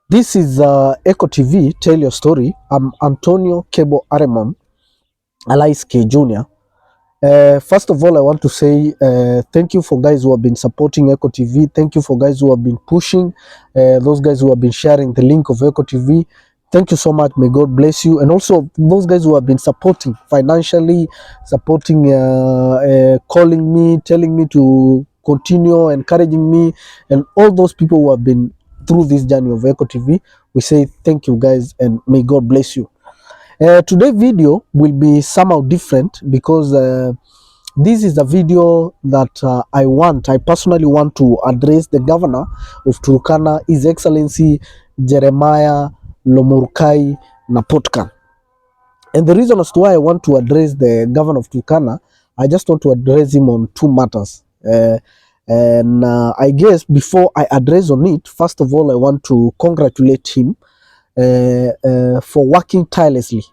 This is Echo TV, Tell Your Story. I'm Antonio Kebo Aremon, alias K Jr. First of all, I want to say thank you for guys who have been supporting Echo TV. Thank you for guys who have been pushing, those guys who have been sharing the link of Echo TV. Thank you so much. May God bless you. And also those guys who have been supporting financially, supporting, calling me, telling me to continue, encouraging me, and all those people who have been through this journey of Echo TV. We say thank you guys and may God bless you. Today's video will be somehow different because this is a video that I personally want to address the governor of Turkana, His Excellency Jeremiah Lomorukai Napotkan. And the reason as to why I want to address the governor of Turkana, I just want to address him on two matters. And I guess before I address on it, first of all, I want to congratulate him for working tirelessly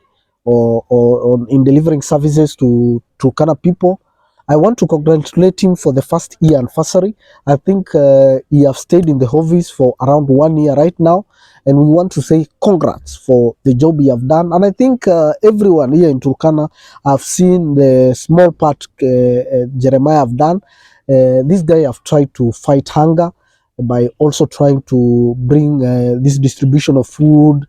or in delivering services to Turkana people. I want to congratulate him for the first year anniversary. I think he have stayed in the office for around 1 year right now, and we want to say congrats for the job he have done. And I think everyone here in Turkana have seen the small part Jeremiah have done. This guy have tried to fight hunger by also trying to bring this distribution of food,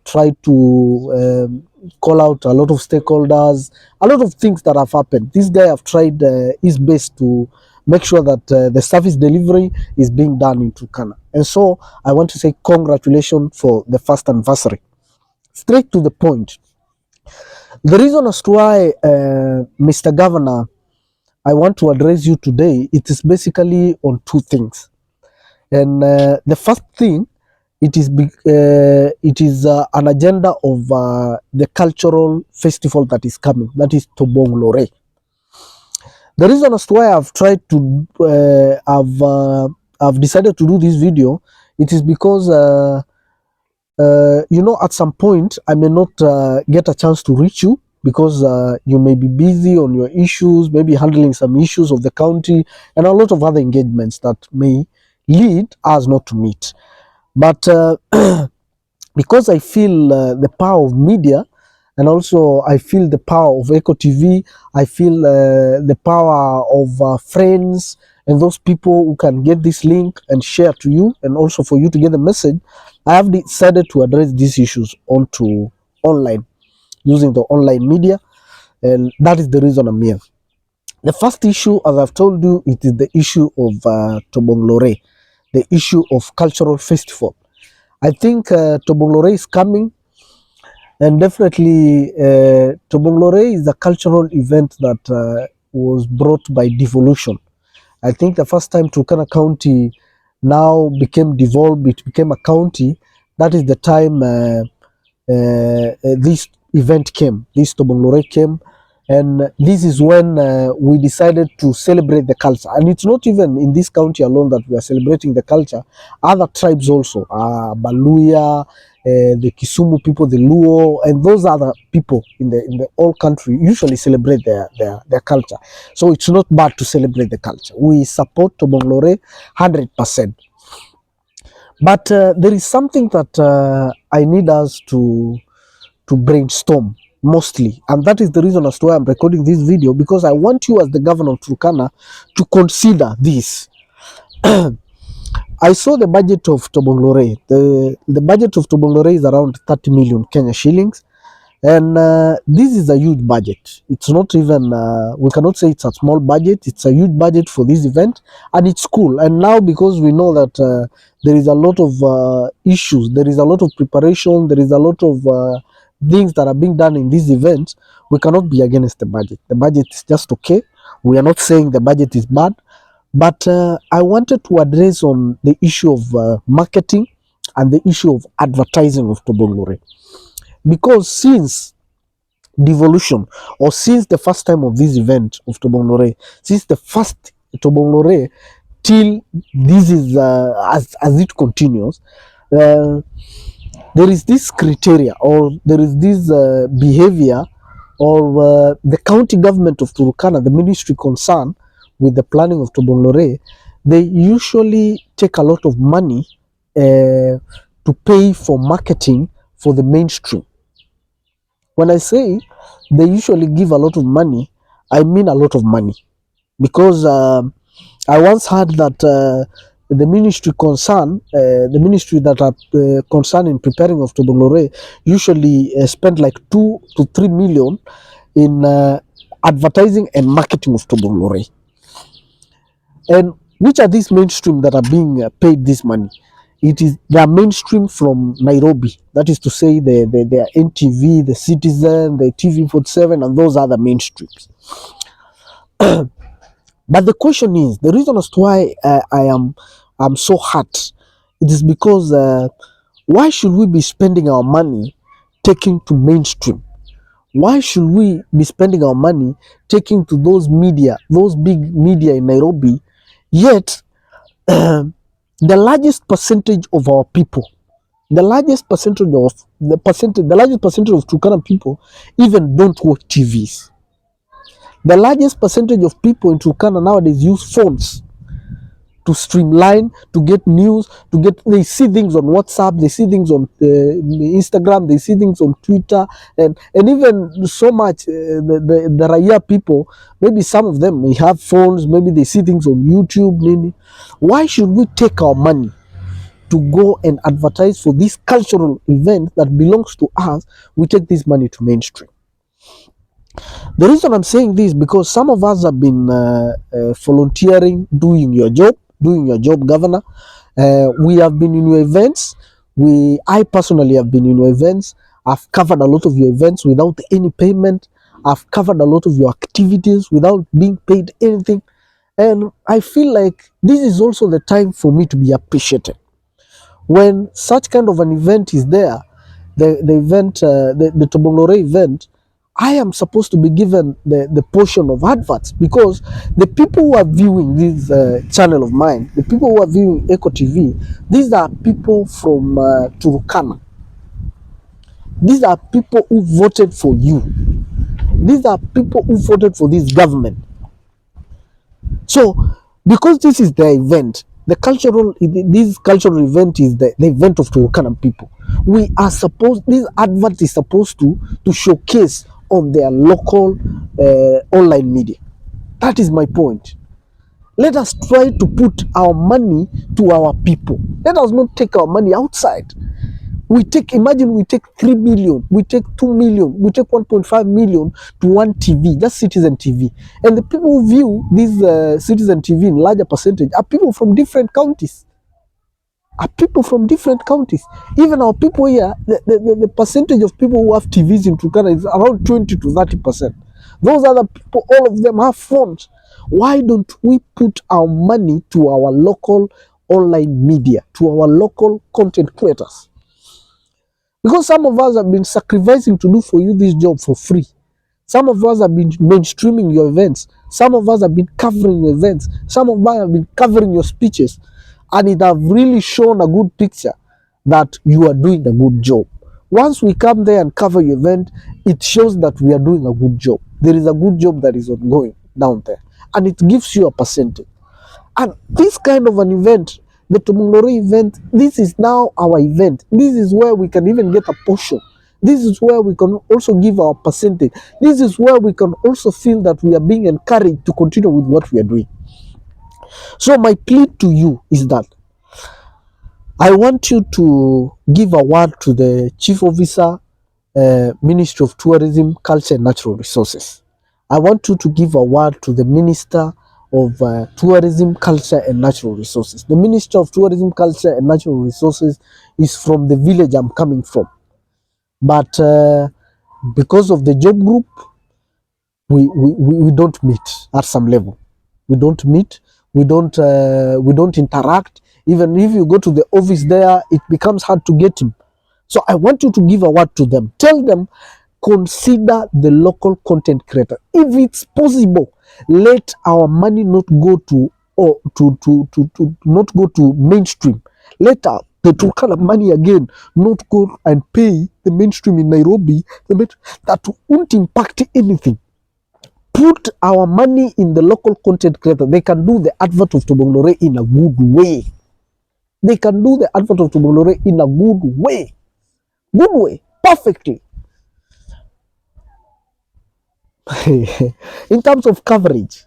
try to call out a lot of stakeholders, a lot of things that have happened. This guy have tried his best to make sure that the service delivery is being done in Turkana. And so I want to say congratulations for the first anniversary. Straight to the point. The reason as to why, Mr. Governor, I want to address you today, it is basically on two things. And the first thing, it is an agenda of the cultural festival that is coming, that is Tobong Lore. The reason as to why I've tried to I've decided to do this video, it is because at some point I may not get a chance to reach you because you may be busy on your issues, maybe handling some issues of the county and a lot of other engagements that may lead us not to meet. But because I feel the power of media, and also I feel the power of Echo TV, I feel the power of friends and those people who can get this link and share to you, and also for you to get the message, I have decided to address these issues onto online, using the online media, and that is the reason I'm here. The first issue, as I've told you, it is the issue of Tobong Lore, the issue of cultural festival. I think Tobong Lore is coming, and definitely Tobong Lore is a cultural event that was brought by devolution. I think the first time Turkana County now became devolved, it became a county. That is the time this event came, this Tobong Lore came, and this is when we decided to celebrate the culture. And it's not even in this county alone that we are celebrating the culture. Other tribes also, Baluya, the Kisumu people, the Luo, and those other people in the whole country usually celebrate their culture. So it's not bad to celebrate the culture. We support Tobong Lore 100%. But there is something that I need us to brainstorm mostly, and that is the reason as to why I'm recording this video, because I want you as the governor of Turkana to consider this. I saw the budget of Tobong Lore. The budget of Tobong Lore is around 30 million Kenya shillings, and this is a huge budget. It's not even we cannot say it's a small budget. It's a huge budget for this event, and it's cool. And now, because we know that there is a lot of issues, there is a lot of preparation, there is a lot of things that are being done in this event, we cannot be against the budget. The budget is just okay. We are not saying the budget is bad, but I wanted to address on the issue of marketing and the issue of advertising of Tobong Lore. Because since devolution, or since the first time of this event of Tobong Lore, since the first Tobong Lore till this is as it continues, there is this criteria, or there is this behavior, or the county government of Turkana, the ministry concerned with the planning of Tobong Lore, they usually take a lot of money to pay for marketing for the mainstream. When I say they usually give a lot of money, I mean a lot of money, because I once heard that the ministry that are concerned in preparing of Tobonglore usually spend like 2 to 3 million in advertising and marketing of Tobonglore. And which are these mainstream that are being paid this money? It is they are mainstream from Nairobi. That is to say, the NTV, the Citizen, the TV47, and those are the mainstreams. But the question is, the reason as to why I'm so hurt, it is because why should we be spending our money taking to mainstream? Why should we be spending our money taking to those media, those big media in Nairobi, yet the largest percentage of our people, the largest percentage of the largest percentage of Turkana people even don't watch TVs. The largest percentage of people in Turkana nowadays use phones to streamline, to get news, they see things on WhatsApp, they see things on Instagram, they see things on Twitter, and even so much the Raya people, maybe some of them may have phones, maybe they see things on YouTube. Maybe. Why should we take our money to go and advertise for this cultural event that belongs to us? We take this money to mainstream. The reason I'm saying this, because some of us have been volunteering, doing your job, Governor. We have been in your events. I personally have been in your events. I've covered a lot of your events without any payment. I've covered a lot of your activities without being paid anything. And I feel like this is also the time for me to be appreciated. When such kind of an event is there, the Tobonglore event, I am supposed to be given the portion of adverts, because the people who are viewing this channel of mine, the people who are viewing Eco TV, these are people from Turkana. These are people who voted for you. These are people who voted for this government. So, because this is the event, this cultural event is the event of Turkana people. This advert is supposed to showcase on their local online media. That is my point. Let us try to put our money to our people. Let us not take our money outside. Imagine we take 3 million, we take 2 million, we take 1.5 million to one TV, that's Citizen TV. And the people who view this Citizen TV in larger percentage are people from different counties. Even our people here, the percentage of people who have TVs in Turkana is around 20 to 30%. Those other people, all of them have phones. Why don't we put our money to our local online media, to our local content creators? Because some of us have been sacrificing to do for you this job for free. Some of us have been mainstreaming your events. Some of us have been covering your events. Some of us have been covering your speeches. And it have really shown a good picture that you are doing a good job. Once we come there and cover your event, it shows that we are doing a good job. There is a good job that is ongoing down there. And it gives you a percentage. And this kind of an event, the Tobonglore event, this is now our event. This is where we can even get a portion. This is where we can also give our percentage. This is where we can also feel that we are being encouraged to continue with what we are doing. So my plea to you is that I want you to give a word to the Chief Officer, Ministry of Tourism, Culture and Natural Resources. I want you to give a word to the Minister of Tourism, Culture and Natural Resources. The Minister of Tourism, Culture and Natural Resources is from the village I'm coming from. But because of the job group, we don't meet at some level. We don't meet, we don't interact. Even if you go to the office there, it becomes hard to get him. So I want you to give a word to them. Tell them, consider the local content creator. If it's possible, let our money not go to not go to mainstream. Let the Turkana money again not go and pay the mainstream in Nairobi. That won't impact anything. Put our money in the local content creator. They can do the advert of Tobonglore in a good way. They can do the advert of Tobolore in a good way, perfectly. in terms of coverage,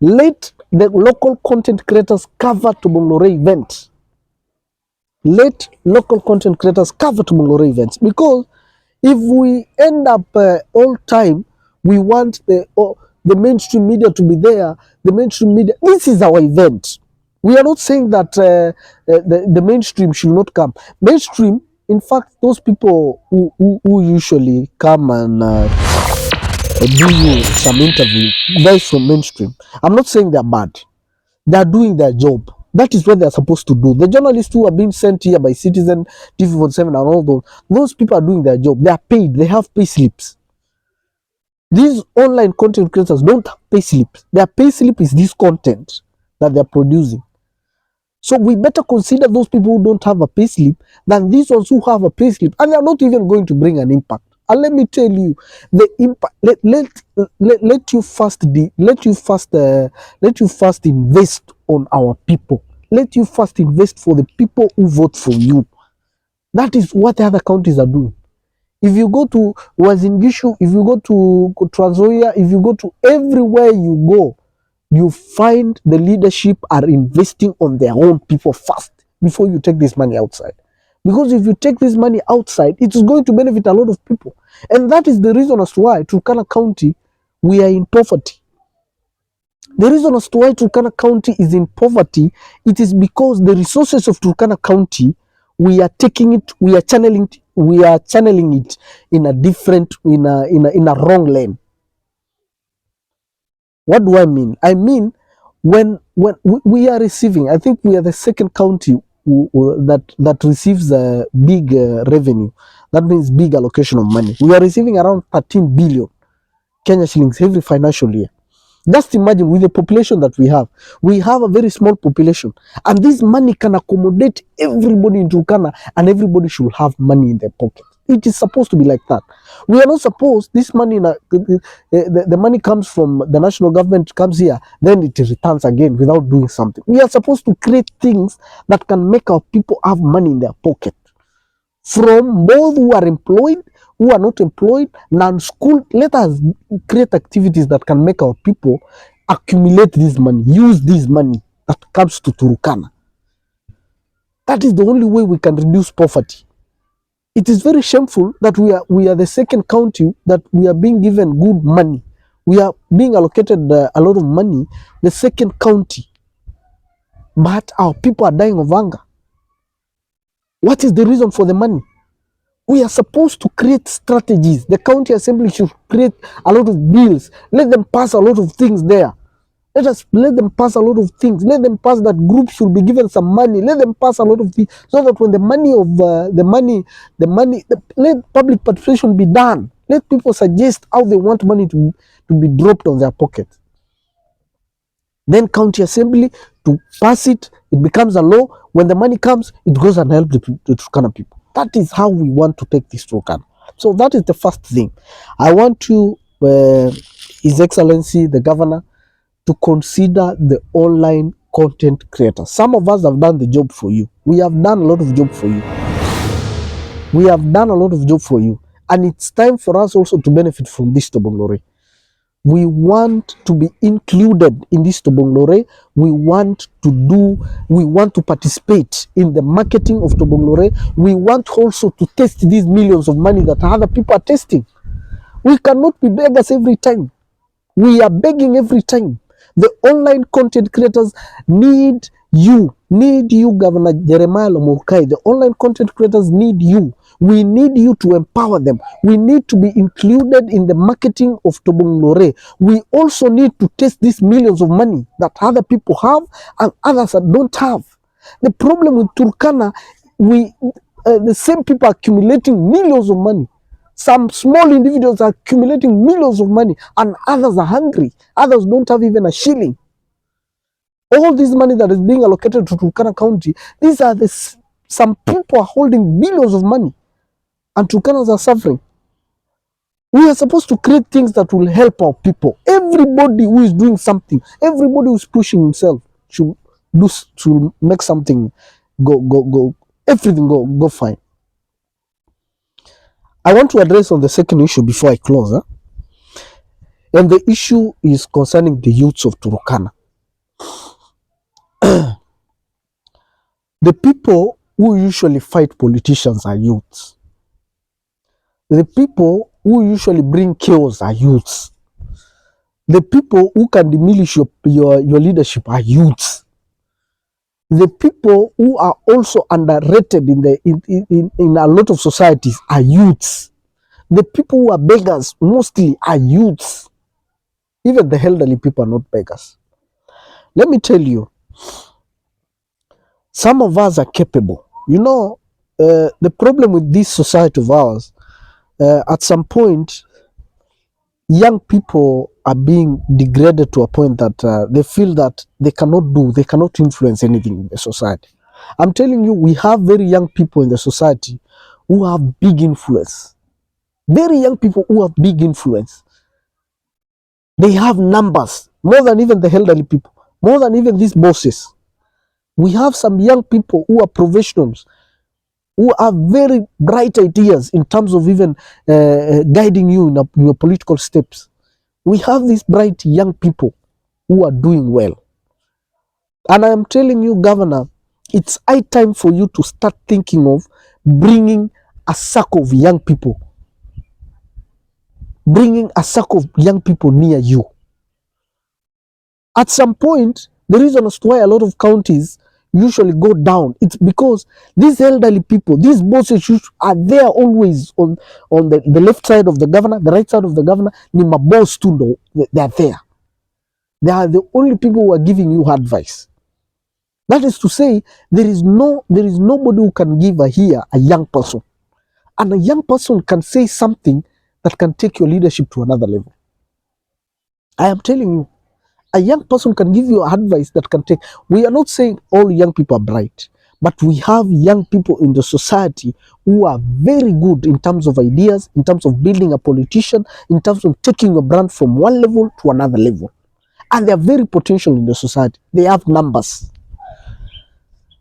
let the local content creators cover Tobolore events. Let local content creators cover Tobolore events, because if we end up all time, we want the mainstream media to be there. The mainstream media, this is our event. We are not saying that the mainstream should not come. Mainstream, in fact, those people who usually come and do you some interview, guys from mainstream, I'm not saying they're bad. They are doing their job. That is what they are supposed to do. The journalists who are being sent here by Citizen, TV47 and all those people are doing their job. They are paid. They have pay slips. These online content creators don't have pay slips. Their pay slip is this content that they're producing. So we better consider those people who don't have a pay slip than these ones who have a pay slip, and they're not even going to bring an impact. And let me tell you, the impact. Let you first invest on our people. Let you first invest for the people who vote for you. That is what the other counties are doing. If you go to Wazingishu, if you go to Trans Nzoia, if you go to everywhere you go, you find the leadership are investing on their own people first before you take this money outside. Because if you take this money outside, it is going to benefit a lot of people. And that is the reason as to why Turkana County, we are in poverty. The reason as to why Turkana County is in poverty, it is because the resources of Turkana County, we are taking it, we are channeling it in a different, in a wrong lane. What do I mean? I mean, when we are receiving, I think we are the second county that receives a big revenue. That means big allocation of money. We are receiving around 13 billion Kenya shillings every financial year. Just imagine, with the population that we have a very small population, and this money can accommodate everybody in Turkana, and everybody should have money in their pocket. It is supposed to be like that. We are not supposed, this money, the money comes from the national government, comes here, then it returns again without doing something. We are supposed to create things that can make our people have money in their pocket. From both who are employed, who are not employed, non-school, let us create activities that can make our people accumulate this money, use this money that comes to Turkana. That is the only way we can reduce poverty. It is very shameful that we are the second county that we are being given good money. We are being allocated a lot of money, the second county, but our people are dying of hunger. What is the reason for the money? We are supposed to create strategies. The county assembly should create a lot of bills. Let them pass a lot of things there. Let them pass a lot of things. Let them pass that groups should be given some money. Let them pass a lot of things, so that when let public participation be done. Let people suggest how they want money to be dropped on their pocket. Then county assembly to pass it. It becomes a law. When the money comes, it goes and helps the Turkana people. That is how we want to take this Turkana. So that is the first thing. I want to, His Excellency the Governor, to consider the online content creators. Some of us have done the job for you. We have done a lot of job for you. And it's time for us also to benefit from this Tobonglore. We want to be included in this Tobonglore. We want to participate in the marketing of Tobonglore. We want also to test these millions of money that other people are testing. We cannot be beggars every time. We are begging every time. The online content creators need you, Governor Jeremiah Lomorukai. The online content creators need you. We need you to empower them. We need to be included in the marketing of Tobonglore. We also need to test these millions of money that other people have and others that don't have. The problem with Turkana, the same people are accumulating millions of money. Some small individuals are accumulating millions of money, and others are hungry. Others don't have even a shilling. All this money that is being allocated to Turkana County, some people are holding billions of money, and Turkanas are suffering. We are supposed to create things that will help our people. Everybody who is doing something, everybody who is pushing himself, to make something go everything go fine. I want to address on the second issue before I close, huh? And the issue is concerning the youths of Turkana. The people who usually fight politicians are youths. The people who usually bring chaos are youths. The people who can diminish your leadership are youths. The people who are also underrated in a lot of societies are youths. The people who are beggars mostly are youths. Even the elderly people are not beggars. Let me tell you, some of us are capable. You know, the problem with this society of ours, at some point, young people are being degraded to a point that they feel that they cannot influence anything in the society. I'm telling you, we have very young people in the society who have big influence. Very young people who have big influence. They have numbers, more than even the elderly people, more than even these bosses. We have some young people who are professionals, who have very bright ideas in terms of even guiding you in your political steps. We have these bright young people who are doing well. And I am telling you, Governor, it's high time for you to start thinking of bringing a circle of young people, near you. At some point, the reason as to why a lot of counties usually go down, it's because these elderly people, these bosses are there always on the left side of the governor, the right side of the governor. Ni maboss too, they are there. They are the only people who are giving you advice. That is to say, there is nobody who can give a young person. And a young person can say something that can take your leadership to another level. I am telling you, a young person can give you advice that can take. We are not saying all young people are bright, but we have young people in the society who are very good in terms of ideas, in terms of building a politician, in terms of taking a brand from one level to another level. And they are very potential in the society. They have numbers.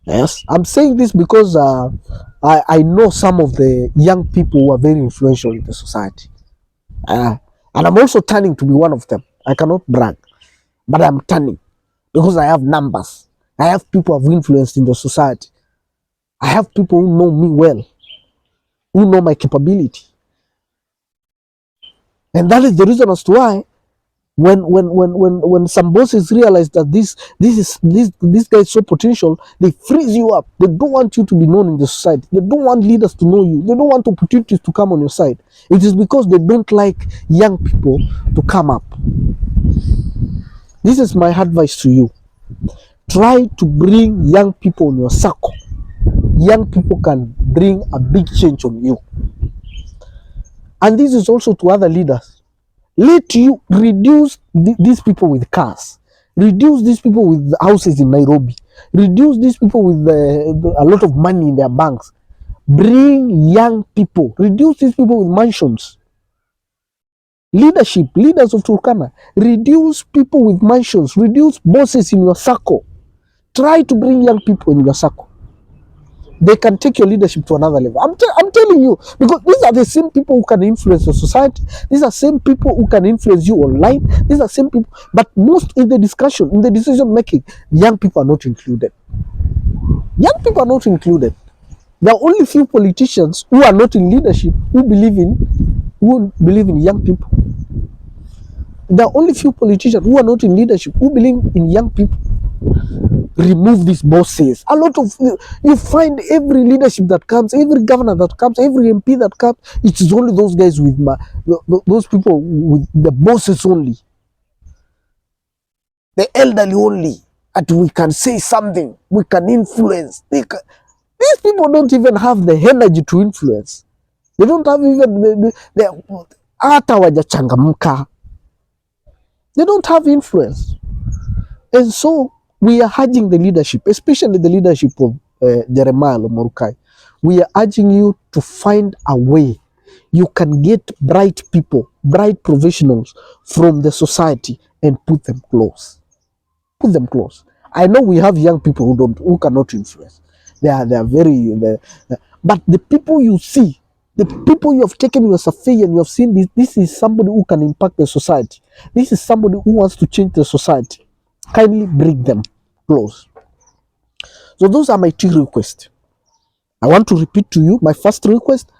Yes, I'm saying this because I know some of the young people who are very influential in the society. And I'm also turning to be one of them. I cannot brag, but I'm turning because I have numbers. I have people I've influenced in the society. I have people who know me well, who know my capability. And that is the reason as to why when some bosses realize that this guy is so potential, they freeze you up. They don't want you to be known in the society. They don't want leaders to know you. They don't want opportunities to come on your side. It is because they don't like young people to come up. This is my advice to you. Try to bring young people in your circle. Young people can bring a big change on you. And this is also to other leaders. Let you reduce these people with cars, reduce these people with houses in Nairobi, reduce these people with a lot of money in their banks. Bring young people, reduce these people with mansions. Leaders of Turkana, reduce people with mansions, reduce bosses in your circle. Try to bring young people in your circle. They can take your leadership to another level. I'm telling you, because these are the same people who can influence the society. These are same people who can influence you online. These are same people, but most in the discussion, in the decision making, young people are not included. Young people are not included. There are only few politicians who are not in leadership who believe in young people. There are only few politicians who are not in leadership who believe in young people. Remove these bosses. A lot of you find every leadership that comes, every governor that comes, every MP that comes, it is only those guys with those people with the bosses only, the elderly only. That we can say something, we can influence. These people don't even have the energy to influence. They don't have even they don't have influence. And so we are urging the leadership, especially the leadership of Jeremiah Lomorukai. We are urging you to find a way you can get bright people, bright professionals from the society and put them close. Put them close. I know we have young people who cannot influence. They are but the people you see, the people you have taken your survey and you have seen this is somebody who can impact the society. This is somebody who wants to change the society. Kindly bring them close. So those are my 2 requests. I want to repeat to you. My first request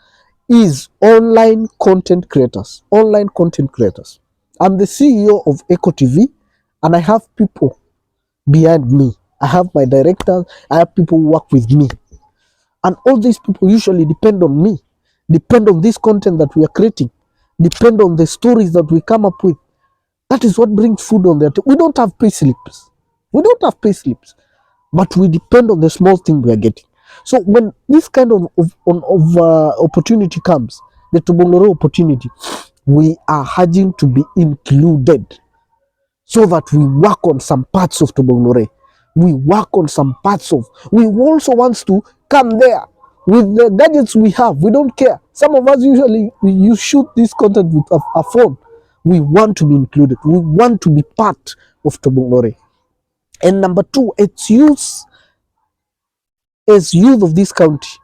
is online content creators. Online content creators. I'm the CEO of Echo TV, and I have people behind me. I have my directors. I have people who work with me, and all these people usually depend on me, depend on this content that we are creating, depend on the stories that we come up with. That is what brings food on their table. We don't have pay slips. We don't have pay slips, but we depend on the small thing we are getting. So when this kind of opportunity comes, the Tobongoro opportunity, we are urging to be included so that we work on some parts of Tobongore. We work on some parts of. We also want to come there with the gadgets we have. We don't care. Some of us usually you shoot this content with a phone. We want to be included. We want to be part of Tobongore. And number 2, it's youth. As youth of this country,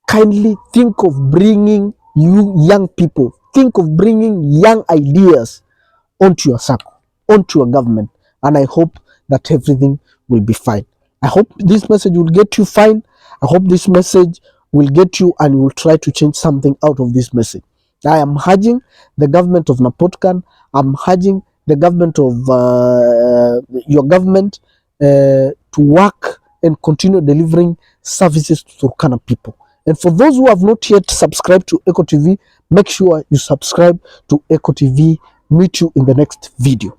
kindly think of bringing you young people. Think of bringing young ideas onto your circle, onto your government, and I hope that everything will be fine. I hope this message will get you fine. I hope this message will get you and you will try to change something out of this message. I am urging the government of Napotkan, I'm urging the government of your government to work and continue delivering services to Turkana people. And for those who have not yet subscribed to Echo TV, make sure you subscribe to Echo TV. Meet you in the next video.